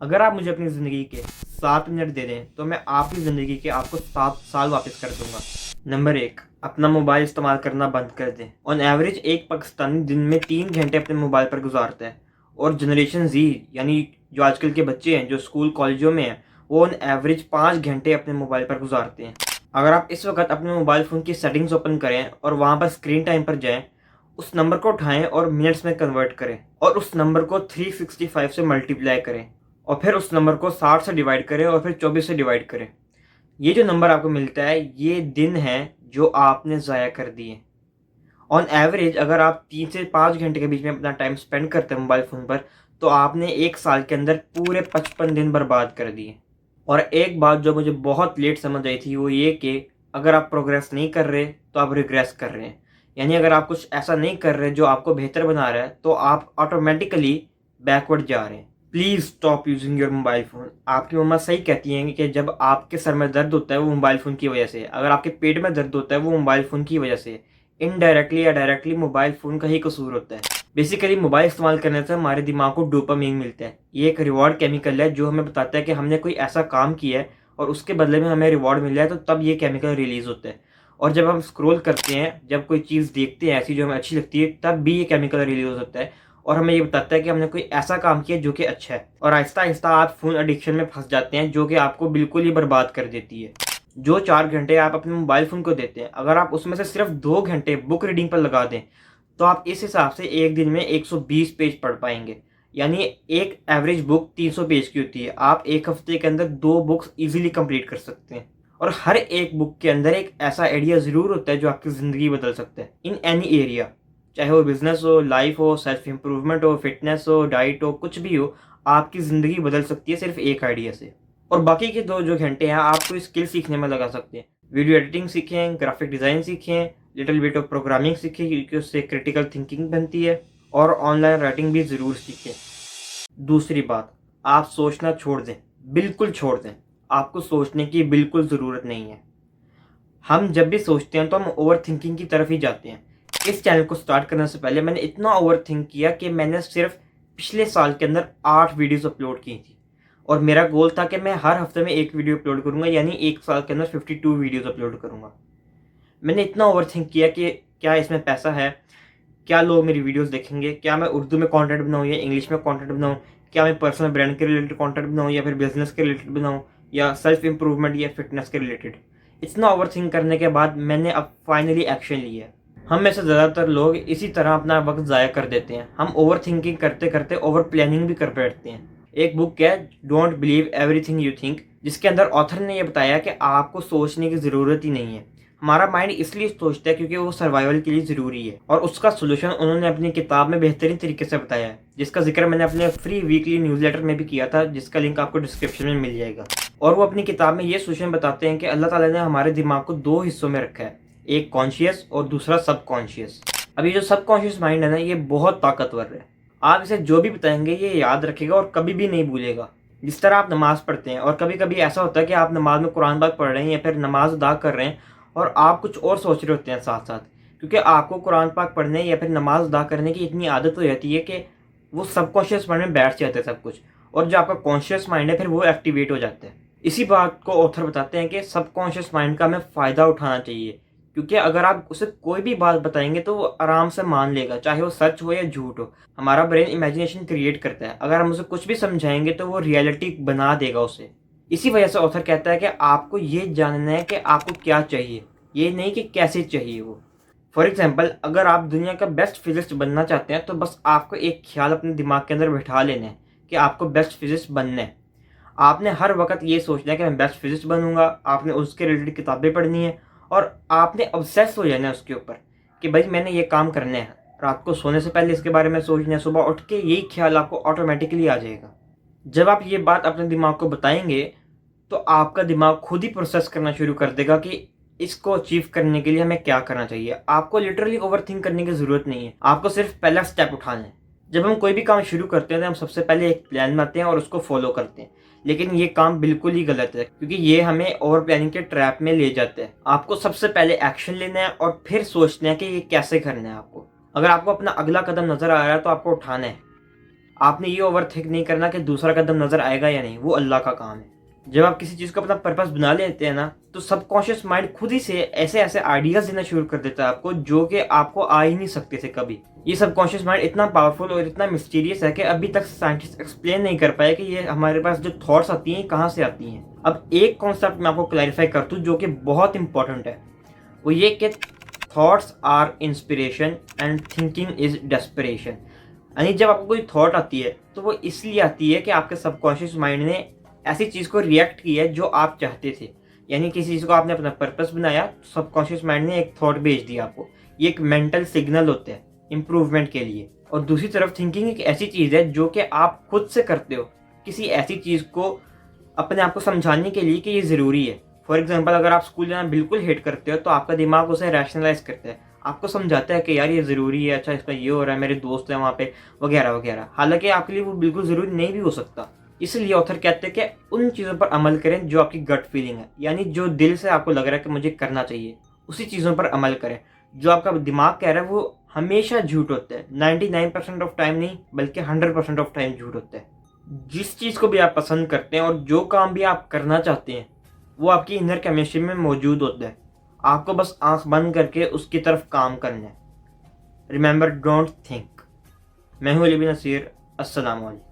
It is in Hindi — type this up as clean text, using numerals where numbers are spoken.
अगर आप मुझे अपनी ज़िंदगी के 7 मिनट दे दें तो मैं आपकी ज़िंदगी के आपको 7 साल वापस कर दूंगा। नंबर 1, अपना मोबाइल इस्तेमाल करना बंद कर दें। ऑन एवरेज एक पाकिस्तानी दिन में 3 घंटे अपने मोबाइल पर गुजारता है, और जनरेशन जी यानी जो आजकल के बच्चे हैं जो स्कूल कॉलेजों में हैं, वो ऑन एवरेज 5 घंटे अपने मोबाइल पर गुजारते हैं। अगर आप इस वक्त अपने मोबाइल फ़ोन की सेटिंग्स ओपन करें और वहाँ पर स्क्रीन टाइम पर जाएं, उस नंबर को उठाएं और मिनट्स में कन्वर्ट करें, और उस नंबर को 365 से मल्टीप्लाई करें, और फिर उस नंबर को 60 से डिवाइड करें, और फिर 24 से डिवाइड करें। ये जो नंबर आपको मिलता है, ये दिन हैं जो आपने ज़ाया कर दिए। ऑन एवरेज अगर आप 3 से 5 घंटे के बीच में अपना टाइम स्पेंड करते हैं मोबाइल फ़ोन पर, तो आपने 1 साल के अंदर पूरे 55 दिन बर्बाद कर दिए। और एक बात जो मुझे बहुत लेट समझ आई थी, वो ये कि अगर आप प्रोग्रेस नहीं कर रहे तो आप रिग्रेस कर रहे हैं। यानी अगर आप कुछ ऐसा नहीं कर रहे जो आपको बेहतर बना रहा है, तो आप ऑटोमेटिकली बैकवर्ड जा रहे हैं। Please stop using your mobile phone. आपकी मम्मा सही कहती हैं कि जब आपके सर में दर्द होता है वो मोबाइल फ़ोन की वजह से है, अगर आपके पेट में दर्द होता है वो मोबाइल फ़ोन की वजह से है। इनडायरेक्टली या डायरेक्टली मोबाइल फ़ोन का ही कसूर होता है। बेसिकली मोबाइल इस्तेमाल करने से हमारे दिमाग को डोपामीन मिलता है। ये एक रिवॉर्ड केमिकल है जो हमें बताता है कि हमने कोई ऐसा काम किया है और उसके बदले में हमें रिवॉर्ड मिल रहा है, तो तब ये केमिकल रिलीज़ होता है। और जब हम स्क्रॉल करते हैं, जब कोई चीज़ देखते हैं ऐसी जो हमें अच्छी लगती है, तब भी ये केमिकल रिलीज़ होता है और हमें ये बताता है कि हमने कोई ऐसा काम किया जो कि अच्छा है। और आहिस्ता-आहिस्ता आप फ़ोन एडिक्शन में फँस जाते हैं, जो कि आपको बिल्कुल ही बर्बाद कर देती है। जो 4 घंटे आप अपने मोबाइल फ़ोन को देते हैं, अगर आप उसमें से सिर्फ़ 2 घंटे बुक रीडिंग पर लगा दें, तो आप इस हिसाब से एक दिन में 120 पेज पढ़ पाएँगे। यानी एक एवरेज बुक 300 पेज की होती है। आप 1 हफ्ते के अंदर 2 बुक्स ईज़िली कंप्लीट कर सकते हैं। और हर एक बुक के अंदर एक ऐसा आइडिया ज़रूर होता है जो आपकी ज़िंदगी बदल सकता है, इन एनी एरिया। चाहे वो बिज़नेस हो, लाइफ़ हो, सेल्फ इम्प्रूवमेंट हो, फिटनेस हो, डाइट हो, कुछ भी हो, आपकी ज़िंदगी बदल सकती है सिर्फ़ एक आइडिया से। और बाकी के 2 जो घंटे हैं आप कोई स्किल सीखने में लगा सकते हैं। वीडियो एडिटिंग सीखें, ग्राफ़िक डिज़ाइन सीखें, लिटिल बिट ऑफ प्रोग्रामिंग सीखें क्योंकि उससे क्रिटिकल थिंकिंग बनती है, और ऑनलाइन राइटिंग भी ज़रूर सीखें। दूसरी बात, आप सोचना छोड़ दें, बिल्कुल छोड़ दें। आपको सोचने की बिल्कुल ज़रूरत नहीं है। हम जब भी सोचते हैं तो हम ओवरथिंकिंग की तरफ ही जाते हैं। इस चैनल को स्टार्ट करने से पहले मैंने इतना ओवरथिंक किया कि मैंने सिर्फ़ पिछले साल के अंदर 8 वीडियोज़ अपलोड की थी, और मेरा गोल था कि मैं हर हफ़्ते में 1 वीडियो अपलोड करूँगा, यानी 1 साल के अंदर 52 वीडियोज़ अपलोड करूँगा। मैंने इतना ओवरथिंक किया कि क्या इसमें पैसा है? क्या लोग मेरी वीडियोज़ देखेंगे? क्या मैं उर्दू में कंटेंट बनाऊँ या इंग्लिश में कंटेंट बनाऊँ? क्या मैं पर्सनल ब्रांड के रिलेटेड कंटेंट बनाऊँ या फिर बिज़नेस के रिलेटेड बनाऊँ या सेल्फ इम्प्रूवमेंट या फिटनेस के रिलेटेड? इतना ओवरथिंक करने के बाद मैंने अब फाइनली एक्शन लिया है। हम में से ज़्यादातर लोग इसी तरह अपना वक़्त ज़ाया कर देते हैं। हम ओवरथिंकिंग करते-करते ओवर प्लानिंग भी कर बैठते हैं। एक बुक है don't believe everything you think, जिसके अंदर ऑथर ने ये बताया कि आपको सोचने की ज़रूरत ही नहीं है। हमारा माइंड इसलिए सोचता है क्योंकि वो सर्वाइवल के लिए ज़रूरी है, और उसका सॉल्यूशन उन्होंने अपनी किताब में बेहतरीन तरीके से बताया है, जिसका जिक्र मैंने अपने फ्री वीकली न्यूज़लेटर में भी किया था, जिसका लिंक आपको डिस्क्रिप्शन में मिल जाएगा। और वो अपनी किताब में ये सॉल्यूशन बताते हैं कि अल्लाह ताला ने हमारे दिमाग को 2 हिस्सों में रखा है, एक कॉन्शियस और दूसरा सबकॉन्शियस। अब ये जो सबकॉन्शियस माइंड है ना, ये बहुत ताकतवर है। आप इसे जो भी बताएंगे ये याद रखेगा और कभी भी नहीं भूलेगा। जिस तरह आप नमाज़ पढ़ते हैं, और कभी-कभी ऐसा होता है कि आप नमाज़ में कुरान पाक पढ़ रहे हैं या फिर नमाज़ अदा कर रहे हैं और आप कुछ और सोच रहे होते हैं साथ-साथ, क्योंकि आपको कुरान पाक पढ़ने या फिर नमाज़ अदा करने की इतनी आदत हो जाती है कि वो सबकॉन्शियस माइंड में बैठ जाता है सब कुछ, और जो आपका कॉन्शियस माइंड है फिर वो एक्टिवेट हो जाता है। इसी बात को ऑथर बताते हैं कि सबकॉन्शियस माइंड का हमें फ़ायदा उठाना चाहिए, क्योंकि अगर आप उसे कोई भी बात बताएँगे तो वो आराम से मान लेगा, चाहे वो सच हो या झूठ हो। हमारा ब्रेन इमेजिनेशन क्रिएट करता है, अगर हम उसे कुछ भी समझाएँगे तो वो रियलिटी बना देगा उसे। इसी वजह से ऑथर कहता है कि आपको ये जानना है कि आपको क्या चाहिए, ये नहीं कि कैसे चाहिए वो। फॉर एग्ज़ाम्पल, अगर आप दुनिया का बेस्ट फिज़िस्ट बनना चाहते हैं, तो बस आपको एक ख़्याल अपने दिमाग के अंदर बिठा लेना है कि आपको बेस्ट फिज़िस्ट बनना है। आपने हर वक़्त ये सोचना है कि मैं बेस्ट फिज़िस्ट बनूँगा, आपने उसके रिलेटेड किताबें पढ़नी है, और आपने ऑब्सेस हो जाना है उसके ऊपर कि भई मैंने ये काम करना है। रात को सोने से पहले इसके बारे में सोचना है, सुबह उठ के यही ख़्याल आपको ऑटोमैटिकली आ जाएगा। जब आप ये बात अपने दिमाग को बताएँगे, तो आपका दिमाग खुद ही प्रोसेस करना शुरू कर देगा कि इसको अचीव करने के लिए हमें क्या करना चाहिए। आपको लिटरली ओवरथिंक करने की ज़रूरत नहीं है, आपको सिर्फ पहला स्टेप उठाना है। जब हम कोई भी काम शुरू करते हैं तो हम सबसे पहले एक प्लान बनाते हैं और उसको फॉलो करते हैं, लेकिन ये काम बिल्कुल ही गलत है, क्योंकि ये हमें ओवर प्लानिंग के ट्रैप में ले जाता है। आपको सबसे पहले एक्शन लेना है और फिर सोचना है कि ये कैसे करना है आपको। अगर आपको अपना अगला कदम नज़र आ रहा है तो आपको उठाना है। आपने ये ओवरथिंक नहीं करना कि दूसरा कदम नजर आएगा या नहीं, वो अल्लाह का काम है। जब आप किसी चीज को अपना पर्पस बना लेते हैं ना, तो सबकॉन्शियस माइंड खुद ही से ऐसे ऐसे आइडियाज देना शुरू कर देता है आपको, जो कि आपको आ ही नहीं सकते थे कभी। ये सबकॉन्शियस माइंड इतना पावरफुल और इतना मिस्टीरियस है कि अभी तक साइंटिस्ट एक्सप्लेन नहीं कर पाए कि ये हमारे पास जो थॉट्स आती हैं कहाँ से आती हैं। अब एक कॉन्सेप्ट मैं आपको क्लैरिफाई कर दूं जो कि बहुत इंपॉर्टेंट है, वो ये कि thoughts are inspiration and thinking is desperation. यानी जब आपको कोई थॉट आती है तो वो इसलिए आती है कि आपके सबकॉन्शियस माइंड ने ऐसी चीज़ को रिएक्ट किया है जो आप चाहते थे। यानी किसी चीज़ को आपने अपना पर्पस बनाया, सबकॉन्शियस माइंड ने एक थॉट भेज दिया आपको। ये एक मेंटल सिग्नल होता है इम्प्रूवमेंट के लिए। और दूसरी तरफ थिंकिंग एक ऐसी चीज़ है जो कि आप खुद से करते हो, किसी ऐसी चीज़ को अपने आप को समझाने के लिए कि ये ज़रूरी है। फॉर एग्जाम्पल, अगर आप स्कूल जाना बिल्कुल हेट करते हो तो आपका दिमाग उसे रैशनलाइज करता है, आपको समझाता है कि यार ये ज़रूरी है, अच्छा इसका ये हो रहा है, मेरे दोस्त हैं वहाँ पे वगैरह वगैरह। हालांकि आपके लिए वो बिल्कुल ज़रूरी नहीं भी हो सकता। इसलिए ऑथर कहते हैं कि उन चीज़ों पर अमल करें जो आपकी गट फीलिंग है, यानी जो दिल से आपको लग रहा है कि मुझे करना चाहिए, उसी चीज़ों पर अमल करें। जो आपका दिमाग कह रहा है वो हमेशा झूठ होता है, 99% ऑफ टाइम नहीं बल्कि 100% ऑफ टाइम झूठ होता है। जिस चीज़ को भी आप पसंद करते हैं और जो काम भी आप करना चाहते हैं, वो आपकी इनर केमिस्ट्री में मौजूद होता है। आपको बस आंख बंद करके उसकी तरफ काम करना है। Remember, don't think. मैं हूँ अली बिन नसीर। अस्सलाम वालेकुम।